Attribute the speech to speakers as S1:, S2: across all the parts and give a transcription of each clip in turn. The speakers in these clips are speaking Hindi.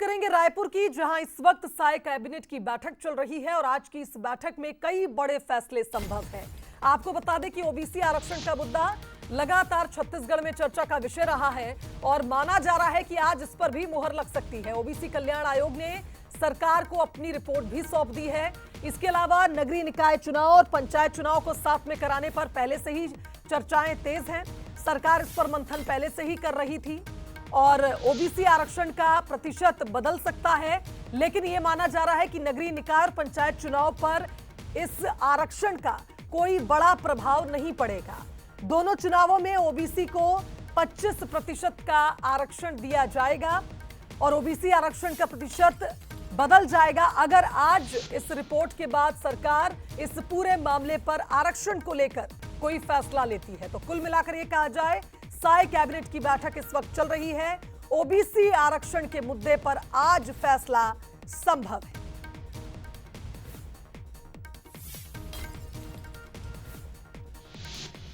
S1: करेंगे रायपुर की, जहां इस वक्त साय कैबिनेट की बैठक चल रही है और आज की इस बैठक में कई बड़े फैसले संभव हैं। आपको बता दें कि ओबीसी आरक्षण का मुद्दा लगातार छत्तीसगढ़ में चर्चा का विषय रहा है और माना जा रहा है कि आज इस पर भी मुहर लग सकती है। ओबीसी कल्याण आयोग ने सरकार को अपनी रिपोर्ट भी सौंप दी है। इसके अलावा नगरीय निकाय चुनाव और पंचायत चुनाव को साथ में कराने पर पहले से ही चर्चाएं तेज हैं। सरकार इस पर मंथन पहले से ही कर रही थी और ओबीसी आरक्षण का प्रतिशत बदल सकता है, लेकिन यह माना जा रहा है कि नगरीय निकाय और पंचायत चुनाव पर इस आरक्षण का कोई बड़ा प्रभाव नहीं पड़ेगा। दोनों चुनावों में ओबीसी को 25% का आरक्षण दिया जाएगा और ओबीसी आरक्षण का प्रतिशत बदल जाएगा अगर आज इस रिपोर्ट के बाद सरकार इस पूरे मामले पर आरक्षण को लेकर कोई फैसला लेती है। तो कुल मिलाकर यह कहा जाए, साय कैबिनेट की बैठक इस वक्त चल रही है। ओबीसी आरक्षण के मुद्दे पर आज फैसला संभव है।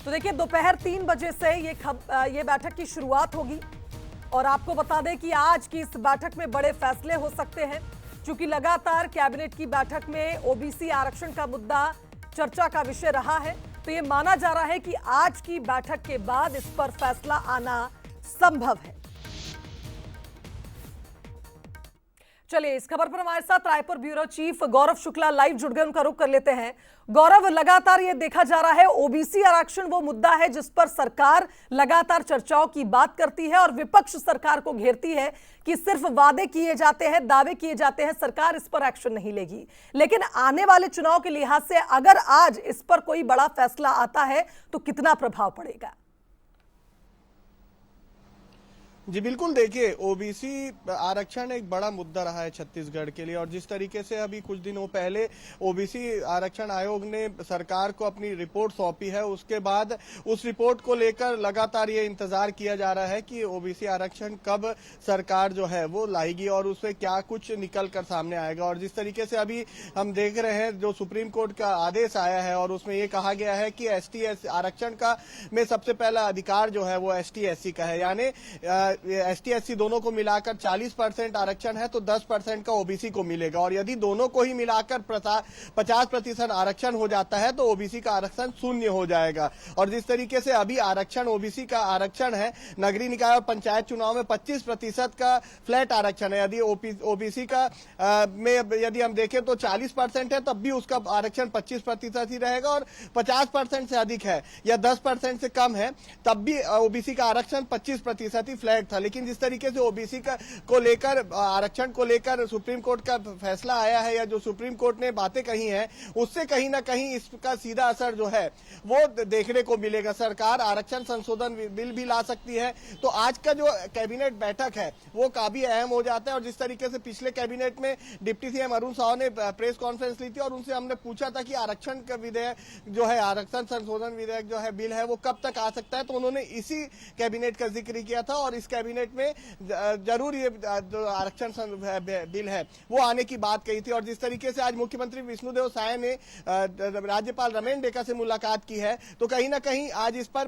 S1: तो देखिए, दोपहर 3 बजे से ये बैठक की शुरुआत होगी और आपको बता दें कि आज की इस बैठक में बड़े फैसले हो सकते हैं, क्योंकि लगातार कैबिनेट की बैठक में ओबीसी आरक्षण का मुद्दा चर्चा का विषय रहा है। तो ये माना जा रहा है कि आज की बैठक के बाद इस पर फैसला आना संभव है। चलिए, इस खबर पर हमारे साथ रायपुर ब्यूरो चीफ गौरव शुक्ला लाइव जुड़ गए, उनका रुख कर लेते हैं। गौरव, लगातार ये देखा जा रहा है ओबीसी आरक्षण वो मुद्दा है जिस पर सरकार लगातार चर्चाओं की बात करती है और विपक्ष सरकार को घेरती है कि सिर्फ वादे किए जाते हैं, दावे किए जाते हैं, सरकार इस पर एक्शन नहीं लेगी। लेकिन आने वाले चुनाव के लिहाज से अगर आज इस पर कोई बड़ा फैसला आता है तो कितना प्रभाव पड़ेगा?
S2: जी बिल्कुल, देखिए ओबीसी आरक्षण एक बड़ा मुद्दा रहा है छत्तीसगढ़ के लिए और जिस तरीके से अभी कुछ दिनों पहले ओबीसी आरक्षण आयोग ने सरकार को अपनी रिपोर्ट सौंपी है, उसके बाद उस रिपोर्ट को लेकर लगातार ये इंतजार किया जा रहा है कि ओबीसी आरक्षण कब सरकार जो है वो लाएगी और उससे क्या कुछ निकल कर सामने आएगा। और जिस तरीके से अभी हम देख रहे हैं, जो सुप्रीम कोर्ट का आदेश आया है और उसमें ये कहा गया है कि एसटी आरक्षण का में सबसे पहला अधिकार जो है वो एसटी-एससी का है, यानी एसटी-एससी दोनों को मिलाकर 40% आरक्षण है तो 10% का ओबीसी को मिलेगा और यदि दोनों को ही मिलाकर 50% आरक्षण हो जाता है तो ओबीसी का आरक्षण शून्य हो जाएगा। और जिस तरीके से अभी आरक्षण ओबीसी का आरक्षण है, नगरीय निकाय और पंचायत चुनाव में 25% का फ्लैट आरक्षण है। यदि ओबीसी का में यदि हम देखें तो 40% है, तब भी उसका आरक्षण 25% ही रहेगा और 50% से अधिक है या 10% से कम है तब भी ओबीसी का आरक्षण 25% ही फ्लैट था। लेकिन जिस तरीके से ओबीसी को लेकर आरक्षण को लेकर सुप्रीम कोर्ट का फैसला आया है या जो सुप्रीम कोर्ट ने बातें कही हैं, उससे कहीं ना कहीं इसका सीधा असर जो है वो देखने को मिलेगा। सरकार आरक्षण संशोधन बिल भी ला सकती है। तो आज का जो कैबिनेट बैठक है वो काफी अहम हो जाता है। और जिस तरीके से पिछले कैबिनेट में डिप्टी सीएम अरुण साव ने प्रेस कॉन्फ्रेंस ली थी और उनसे हमने पूछा था कि आरक्षण का विधेयक जो है, आरक्षण संशोधन विधेयक जो है बिल है, वो कब तक आ सकता है, तो उन्होंने इसी कैबिनेट का जिक्र किया था और इस कैबिनेट में जरूर ये जो आरक्षण बिल है वो आने की बात कही थी। और जिस तरीके से आज मुख्यमंत्री विष्णुदेव साय ने राज्यपाल रमेन डेका से मुलाकात की है, तो कहीं ना कहीं आज इस पर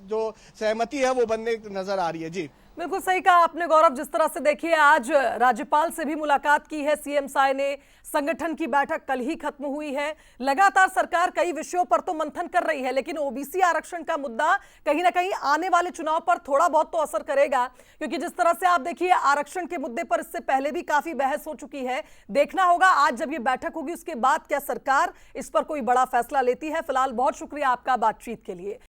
S2: जो सहमति है वो बनने नजर आ रही है। जी
S1: बिल्कुल सही कहा आपने गौरव। जिस तरह से देखिए, आज राज्यपाल से भी मुलाकात की है सीएम साय ने, संगठन की बैठक कल ही खत्म हुई है। लगातार सरकार कई विषयों पर तो मंथन कर रही है, लेकिन ओबीसी आरक्षण का मुद्दा कहीं ना कहीं आने वाले चुनाव पर थोड़ा बहुत तो असर करेगा, क्योंकि जिस तरह से आप देखिए आरक्षण के मुद्दे पर इससे पहले भी काफी बहस हो चुकी है। देखना होगा आज जब ये बैठक होगी उसके बाद क्या सरकार इस पर कोई बड़ा फैसला लेती है। फिलहाल बहुत शुक्रिया आपका बातचीत के लिए।